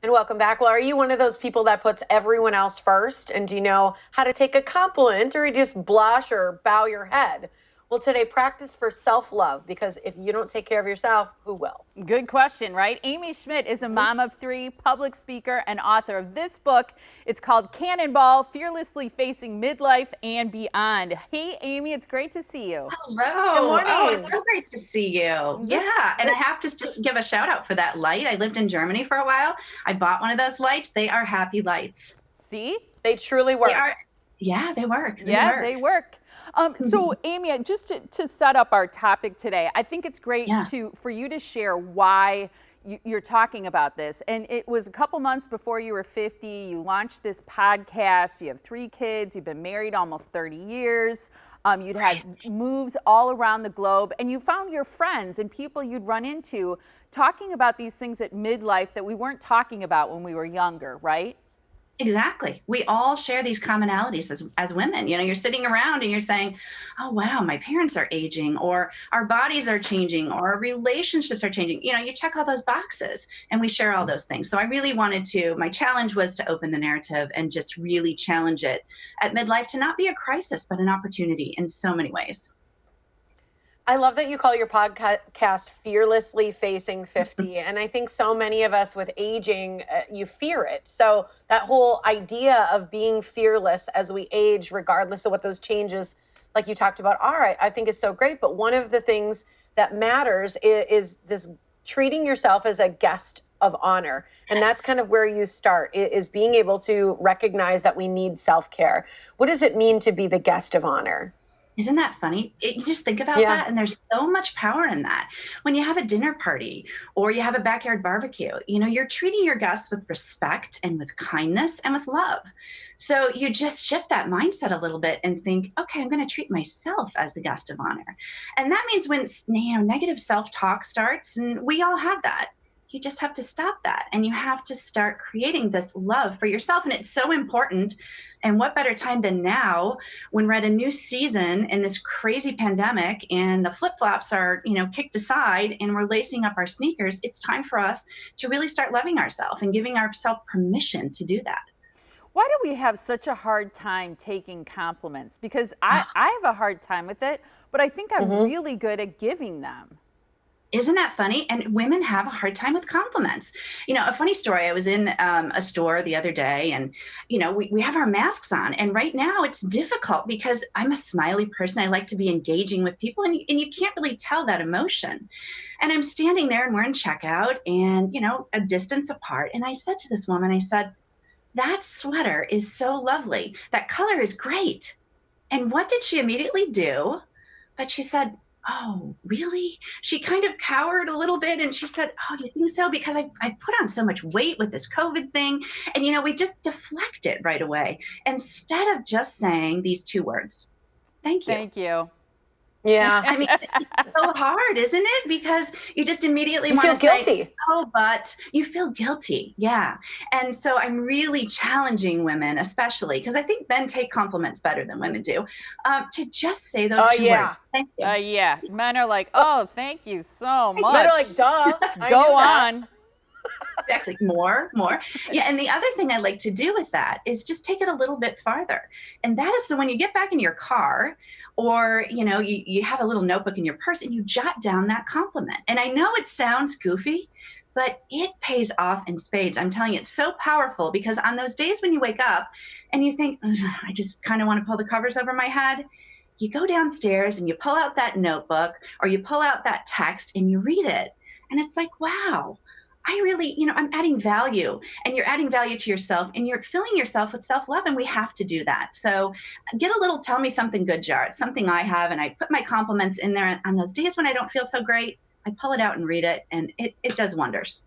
And welcome back. Well, are you one of those people that puts everyone else first? And do you know how to take a compliment or you just blush or bow your head? Well, today, practice for self love because if you don't take care of yourself, who will? Good question, right? Amy Schmidt is a mom of three, public speaker, and author of this book. It's called Cannonball, Fearlessly Facing Midlife and Beyond. Hey, Amy, it's great to see you. Good Hello. Oh, it's morning. so great to see you. That's Yeah. And I have to just give a shout out for that light. I lived in Germany for a while. I bought one of those lights. They are happy lights. See? They truly work. They are, yeah, they work. Yeah, they work. So, Amy, just to set up our topic today, I think it's great Yeah. for you to share why you're talking about this. And it was a couple months before you were 50. You launched this podcast. You have three kids. You've been married almost 30 years. You'd had moves all around the globe, and you found your friends and people you'd run into talking about these things at midlife that we weren't talking about when we were younger, right? Exactly. We all share these commonalities as women. You know, you're sitting around and you're saying, oh, wow, my parents are aging, or our bodies are changing, or our relationships are changing. You know, you check all those boxes and we share all those things. So I really wanted to, my challenge was to open the narrative and just really challenge it at midlife to not be a crisis, but an opportunity in so many ways. I love that you call your podcast Fearlessly Facing 50. And I think so many of us with aging, you fear it. So that whole idea of being fearless as we age, regardless of what those changes, like you talked about, are, I think is so great. But one of the things that matters is this treating yourself as a guest of honor. And that's kind of where you start, is being able to recognize that we need self-care. What does it mean to be the guest of honor? Isn't that funny? You just think about Yeah. that, and there's so much power in that. When you have a dinner party or you have a backyard barbecue, you know, you're treating your guests with respect and with kindness and with love. So you just shift that mindset a little bit and think, okay, I'm going to treat myself as the guest of honor. And that means when, you know, negative self-talk starts, and we all have that, you just have to stop that and you have to start creating this love for yourself. And it's so important. And what better time than now when we're at a new season in this crazy pandemic and the flip-flops are, you know, kicked aside and we're lacing up our sneakers. It's time for us to really start loving ourselves and giving ourselves permission to do that. Why do we have such a hard time taking compliments? Because I have a hard time with it, but I think I'm really good at giving them. Isn't that funny? And women have a hard time with compliments. You know, a funny story, I was in a store the other day and, you know, we have our masks on. And right now it's difficult because I'm a smiley person. I like to be engaging with people and you can't really tell that emotion. And I'm standing there and we're in checkout and, you know, a distance apart. And I said to this woman, I said, that sweater is so lovely. That color is great. And what did she immediately do? But she said, oh, really? She kind of cowered a little bit and she said, oh, you think so? Because I've put on so much weight with this COVID thing. And, you know, we just deflect it right away instead of just saying these two words, thank you. Thank you. Yeah. I mean, it's so hard, isn't it? Because you just immediately You want feel to say, guilty. oh, but you feel guilty. Yeah. And so I'm really challenging women, especially because I think men take compliments better than women do, to just say those two Yeah. words. Thank you. Yeah. Men are like, oh, thank you so much. Men are like, duh. I Go knew that. on. Exactly. More. Yeah. And the other thing I like to do with that is just take it a little bit farther. And that is so when you get back in your car or, you know, you have a little notebook in your purse and you jot down that compliment. And I know it sounds goofy, but it pays off in spades. I'm telling you, it's so powerful because on those days when you wake up and you think, "Ugh, I just kind of want to pull the covers over my head, you go downstairs and you pull out that notebook or you pull out that text and you read it. And it's like, wow, I really, you know, I'm adding value and you're adding value to yourself and you're filling yourself with self-love. And we have to do that. So get a little tell me something good jar. It's something I have. And I put my compliments in there on those days when I don't feel so great. I pull it out and read it and it does wonders.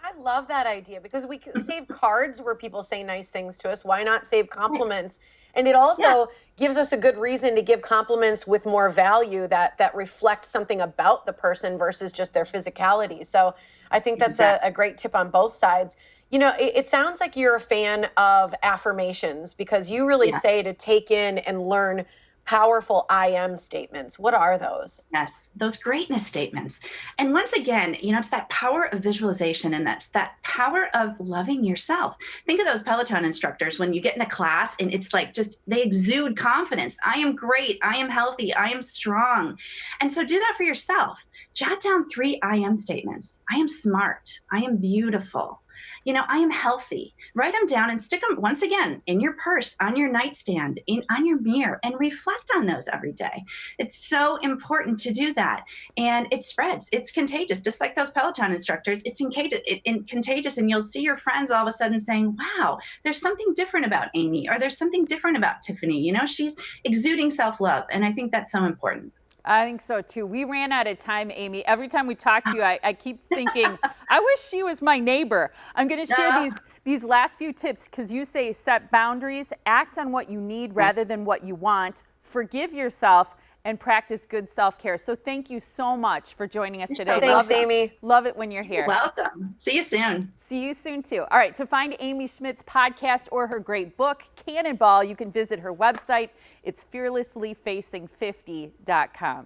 I love that idea because we can save cards where people say nice things to us. Why not save compliments? And it also gives us a good reason to give compliments with more value that reflect something about the person versus just their physicality. So I think that's a great tip on both sides. You know, it sounds like you're a fan of affirmations because you really say to take in and learn powerful I am statements. What are those? Yes, those greatness statements. And once again, it's that power of visualization, and that's that power of loving yourself. Think of those Peloton instructors when you get in a class and it's like just they exude confidence. I am great. I am healthy. I am strong. And so do that for yourself. Jot down 3 I am statements. I am smart. I am beautiful. I am healthy. Write them down and stick them once again in your purse, on your nightstand, on your mirror, and reflect on those every day. It's so important to do that. And it spreads. It's contagious. Just like those Peloton instructors, it's contagious. And you'll see your friends all of a sudden saying, wow, there's something different about Amy, or there's something different about Tiffany. She's exuding self-love. And I think that's so important. I think so too. We ran out of time, Amy. Every time we talk to you, I keep thinking, I wish she was my neighbor. I'm going to share these last few tips, because you say set boundaries, act on what you need rather than what you want, forgive yourself, and practice good self-care. So thank you so much for joining us today. Thanks, Amy. Love it when you're here. You're welcome. See you soon. See you soon too. All right, to find Amy Schmidt's podcast or her great book, Cannonball, you can visit her website. It's fearlesslyfacing50.com.